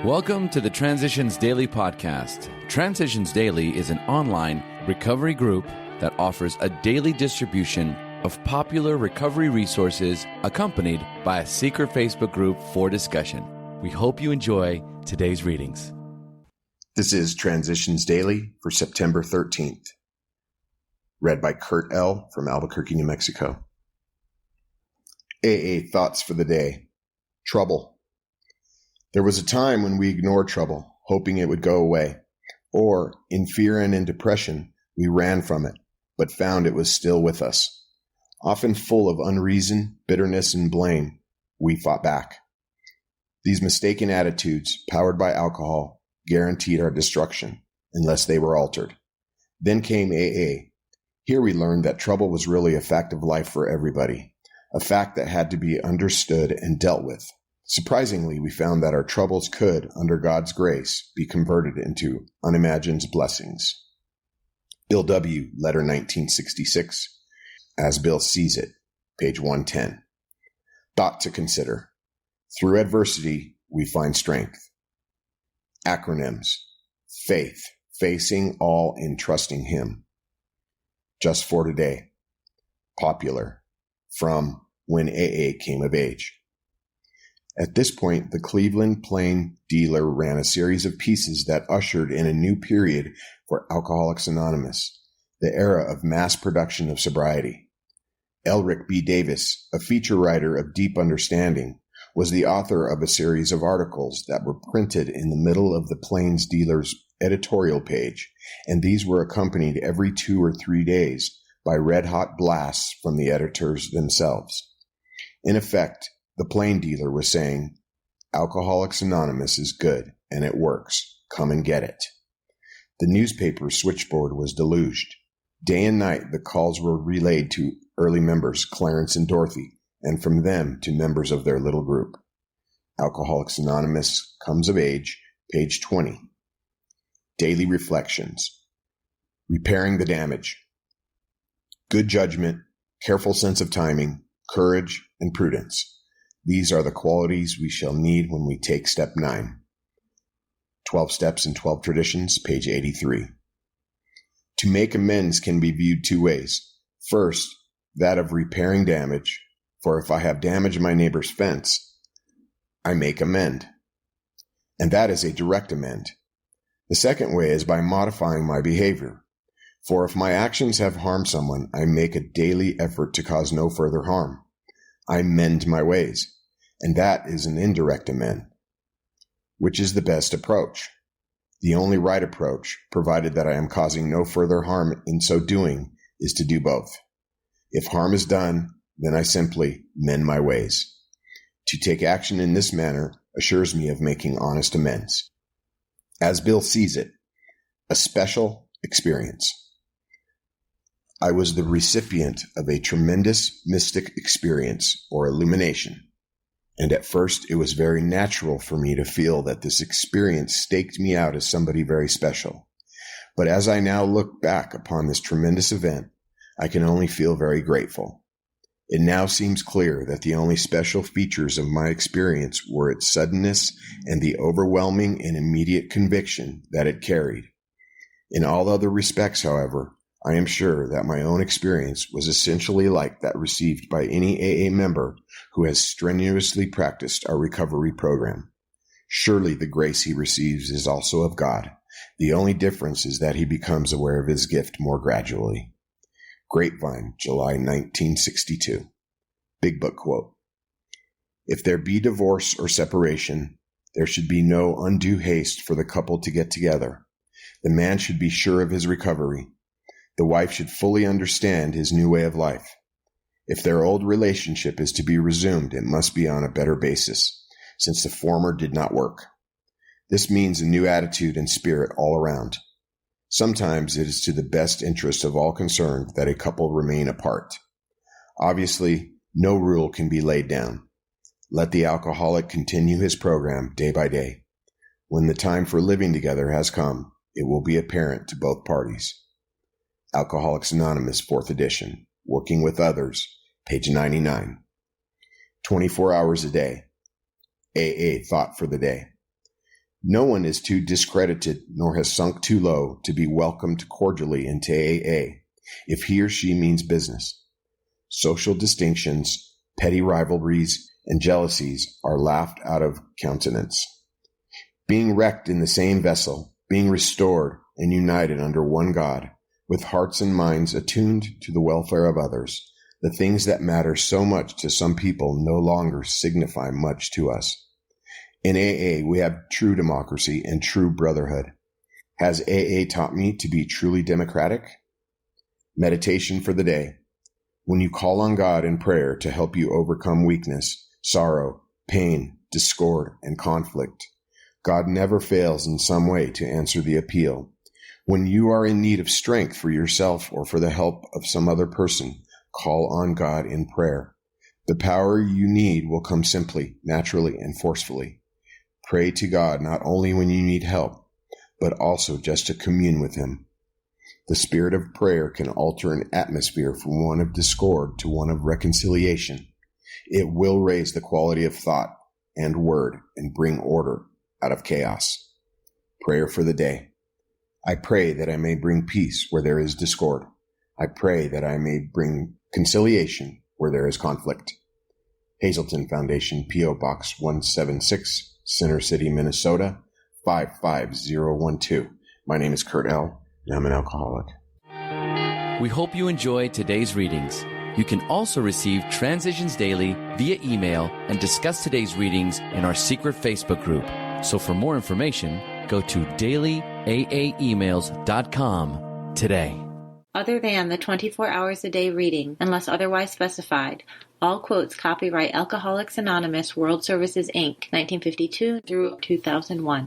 Welcome to the Transitions Daily podcast. Transitions Daily is an online recovery group that offers a daily distribution of popular recovery resources accompanied by a secret Facebook group for discussion. We hope you enjoy today's readings. This is Transitions Daily for September 13th. Read by Kurt L. from Albuquerque, New Mexico. AA Thoughts for the Day. Trouble. There was a time when we ignored trouble, hoping it would go away, or, in fear and in depression, we ran from it, but found it was still with us. Often full of unreason, bitterness, and blame, we fought back. These mistaken attitudes, powered by alcohol, guaranteed our destruction, unless they were altered. Then came AA. Here we learned that trouble was really a fact of life for everybody, a fact that had to be understood and dealt with. Surprisingly, we found that our troubles could, under God's grace, be converted into unimagined blessings. Bill W., Letter 1966, As Bill Sees It, page 110. Thought to consider. Through adversity, we find strength. Acronyms. Faith, facing all and trusting Him. Just for today. Popular. From When AA Came of Age. At this point, the Cleveland Plain Dealer ran a series of pieces that ushered in a new period for Alcoholics Anonymous, the era of mass production of sobriety. Elric B. Davis, a feature writer of deep understanding, was the author of a series of articles that were printed in the middle of the Plains Dealer's editorial page, and these were accompanied every 2 or 3 days by red-hot blasts from the editors themselves. In effect, the Plain Dealer was saying, Alcoholics Anonymous is good, and it works. Come and get it. The newspaper's switchboard was deluged. Day and night, the calls were relayed to early members, Clarence and Dorothy, and from them to members of their little group. Alcoholics Anonymous Comes of Age, page 20. Daily Reflections. Repairing the damage. Good judgment, careful sense of timing, courage, and prudence. These are the qualities we shall need when we take step 9. 12 Steps and 12 Traditions, page 83. To make amends can be viewed 2 ways. First, that of repairing damage, for if I have damaged my neighbor's fence, I make amend. And that is a direct amend. The second way is by modifying my behavior. For if my actions have harmed someone, I make a daily effort to cause no further harm. I mend my ways. And that is an indirect amend. Which is the best approach? The only right approach, provided that I am causing no further harm in so doing, is to do both. If harm is done, then I simply mend my ways. To take action in this manner assures me of making honest amends. As Bill Sees It, a special experience. I was the recipient of a tremendous mystic experience or illumination. And at first, it was very natural for me to feel that this experience staked me out as somebody very special. But as I now look back upon this tremendous event, I can only feel very grateful. It now seems clear that the only special features of my experience were its suddenness and the overwhelming and immediate conviction that it carried. In all other respects, however, I am sure that my own experience was essentially like that received by any AA member who has strenuously practiced our recovery program. Surely the grace he receives is also of God. The only difference is that he becomes aware of his gift more gradually. Grapevine, July 1962. Big Book quote. If there be divorce or separation, there should be no undue haste for the couple to get together. The man should be sure of his recovery. The wife should fully understand his new way of life. If their old relationship is to be resumed, it must be on a better basis, since the former did not work. This means a new attitude and spirit all around. Sometimes it is to the best interest of all concerned that a couple remain apart. Obviously, no rule can be laid down. Let the alcoholic continue his program day by day. When the time for living together has come, it will be apparent to both parties. Alcoholics Anonymous, 4th edition, Working with Others, page 99. 24 hours a day. AA Thought for the Day. No one is too discredited nor has sunk too low to be welcomed cordially into AA if he or she means business. Social distinctions, petty rivalries, and jealousies are laughed out of countenance. Being wrecked in the same vessel, being restored and united under one God, with hearts and minds attuned to the welfare of others, the things that matter so much to some people no longer signify much to us. In AA, we have true democracy and true brotherhood. Has AA taught me to be truly democratic? Meditation for the day. When you call on God in prayer to help you overcome weakness, sorrow, pain, discord, and conflict, God never fails in some way to answer the appeal. When you are in need of strength for yourself or for the help of some other person, call on God in prayer. The power you need will come simply, naturally, and forcefully. Pray to God not only when you need help, but also just to commune with Him. The spirit of prayer can alter an atmosphere from one of discord to one of reconciliation. It will raise the quality of thought and word and bring order out of chaos. Prayer for the day. I pray that I may bring peace where there is discord. I pray that I may bring conciliation where there is conflict. Hazelton Foundation, P.O. Box 176, Center City, Minnesota, 55012. My name is Kurt L., and I'm an alcoholic. We hope you enjoyed today's readings. You can also receive Transitions Daily via email and discuss today's readings in our secret Facebook group. So for more information, go to dailyaaemails.com today. Other than the 24 hours a day reading, unless otherwise specified, all quotes copyright Alcoholics Anonymous World Services, Inc., 1952 through 2001.